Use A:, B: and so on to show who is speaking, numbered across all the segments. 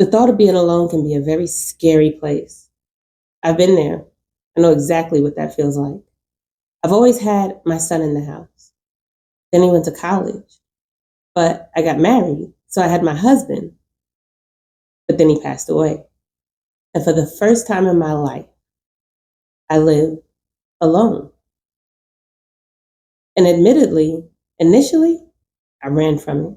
A: The thought of being alone can be a very scary place. I've been there. I know exactly what that feels like. I've always had my son in the house. Then he went to college, but I got married, so I had my husband, but then he passed away. And for the first time in my life, I lived alone. And admittedly, initially, I ran from it.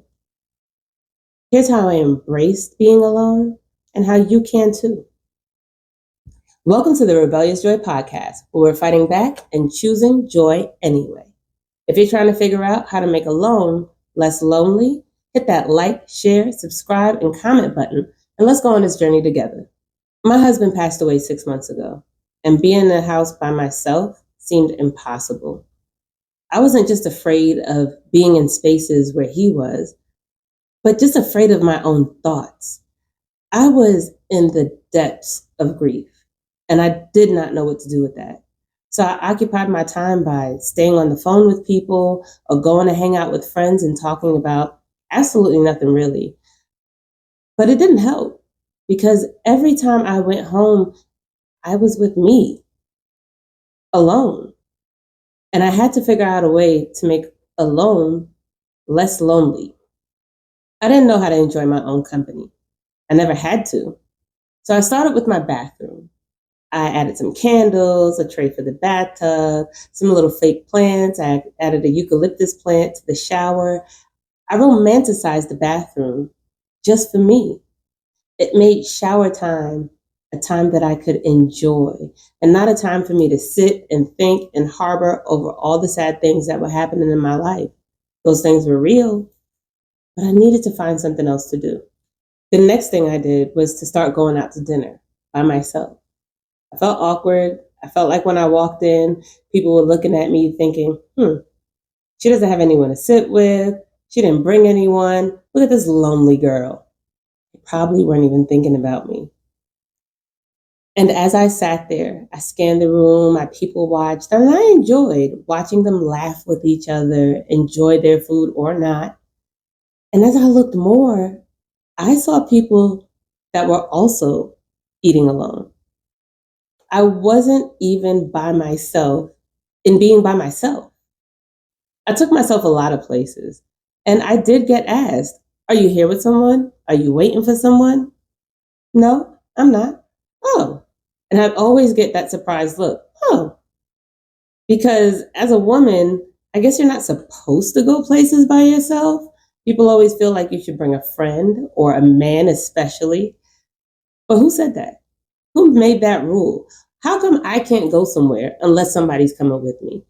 A: Here's how I embraced being alone and how you can too. Welcome to the Rebellious Joy podcast, where we're fighting back and choosing joy anyway. If you're trying to figure out how to make alone less lonely, hit that like, share, subscribe, and comment button, and let's go on this journey together. My husband passed away 6 months ago, and being in the house by myself seemed impossible. I wasn't just afraid of being in spaces where he was, but just afraid of my own thoughts. I was in the depths of grief, and I did not know what to do with that. So I occupied my time by staying on the phone with people or going to hang out with friends and talking about absolutely nothing really. But it didn't help because every time I went home, I was with me alone. And I had to figure out a way to make alone less lonely. I didn't know how to enjoy my own company. I never had to. So I started with my bathroom. I added some candles, a tray for the bathtub, some little fake plants. I added a eucalyptus plant to the shower. I romanticized the bathroom just for me. It made shower time a time that I could enjoy and not a time for me to sit and think and harbor over all the sad things that were happening in my life. Those things were real, but I needed to find something else to do. The next thing I did was to start going out to dinner by myself. I felt awkward. I felt like when I walked in, people were looking at me thinking, she doesn't have anyone to sit with. She didn't bring anyone. Look at this lonely girl. They probably weren't even thinking about me. And as I sat there, I scanned the room, I people watched, and I enjoyed watching them laugh with each other, enjoy their food or not. And as I looked more, I saw people that were also eating alone. I wasn't even by myself in being by myself. I took myself a lot of places, and I did get asked, are you here with someone? Are you waiting for someone? No, I'm not. Oh. And I always get that surprised look. Oh. Because as a woman, I guess you're not supposed to go places by yourself. People always feel like you should bring a friend or a man especially. But who said that? Who made that rule? How come I can't go somewhere unless somebody's coming with me?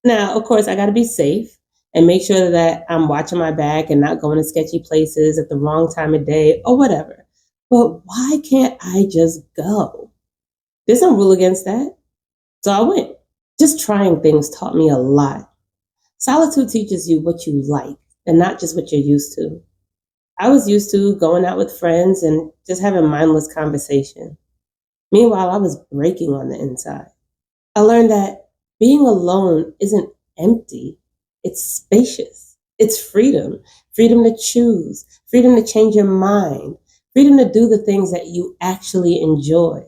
A: Now, of course, I got to be safe and make sure that I'm watching my back and not going to sketchy places at the wrong time of day or whatever. But why can't I just go? There's no rule against that. So I went. Just trying things taught me a lot. Solitude teaches you what you like and not just what you're used to. I was used to going out with friends and just having mindless conversation. Meanwhile, I was breaking on the inside. I learned that being alone isn't empty. It's spacious. It's freedom. Freedom to choose. Freedom to change your mind. Freedom to do the things that you actually enjoy.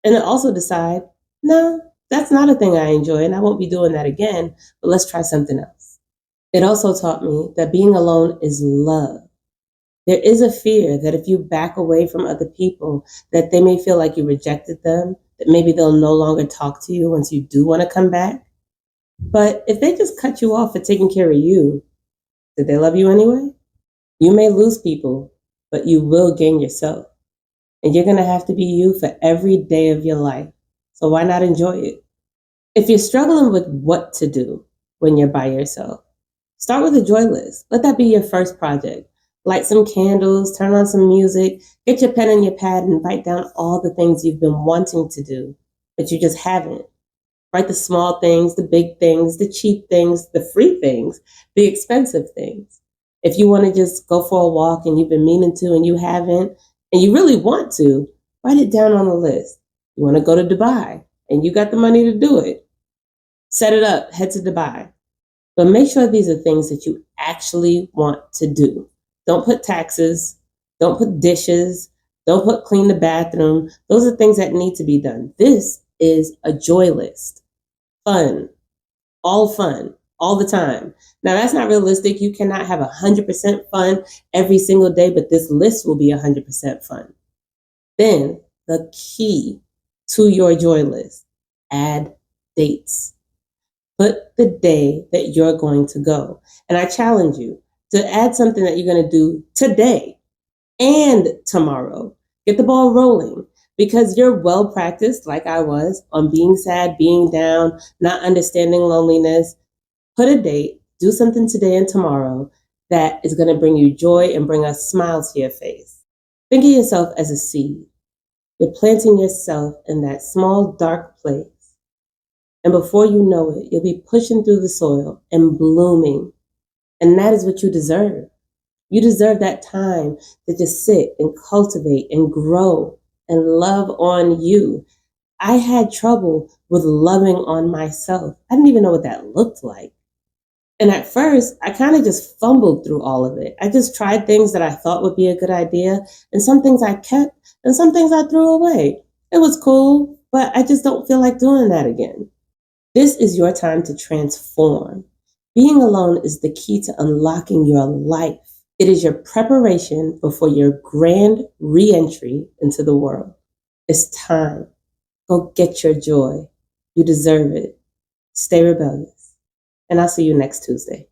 A: And to also decide, no, that's not a thing I enjoy and I won't be doing that again, but let's try something else. It also taught me that being alone is love. There is a fear that if you back away from other people, that they may feel like you rejected them, that maybe they'll no longer talk to you once you do want to come back. But if they just cut you off for taking care of you, did they love you anyway? You may lose people, but you will gain yourself. And you're going to have to be you for every day of your life. So why not enjoy it? If you're struggling with what to do when you're by yourself, start with a joy list. Let that be your first project. Light some candles, turn on some music, get your pen and your pad and write down all the things you've been wanting to do, but you just haven't. Write the small things, the big things, the cheap things, the free things, the expensive things. If you want to just go for a walk and you've been meaning to and you haven't, and you really want to, write it down on the list. You want to go to Dubai and you got the money to do it. Set it up, head to Dubai. But make sure these are things that you actually want to do. Don't put taxes. Don't put dishes. Don't put clean the bathroom. Those are things that need to be done. This is a joy list. Fun, all the time. Now, that's not realistic. You cannot have 100% fun every single day, but this list will be 100% fun. Then, the key to your joy list, add dates. Put the day that you're going to go. And I challenge you to add something that you're going to do today and tomorrow. Get the ball rolling because you're well practiced, like I was, on being sad, being down, not understanding loneliness. Put a date, do something today and tomorrow that is going to bring you joy and bring a smile to your face. Think of yourself as a seed. You're planting yourself in that small, dark place. And before you know it, you'll be pushing through the soil and blooming. And that is what you deserve. You deserve that time to just sit and cultivate and grow and love on you. I had trouble with loving on myself. I didn't even know what that looked like. And at first, I kind of just fumbled through all of it. I just tried things that I thought would be a good idea, and some things I kept, and some things I threw away. It was cool, but I just don't feel like doing that again. This is your time to transform. Being alone is the key to unlocking your life. It is your preparation before your grand re-entry into the world. It's time. Go get your joy. You deserve it. Stay rebellious. And I'll see you next Tuesday.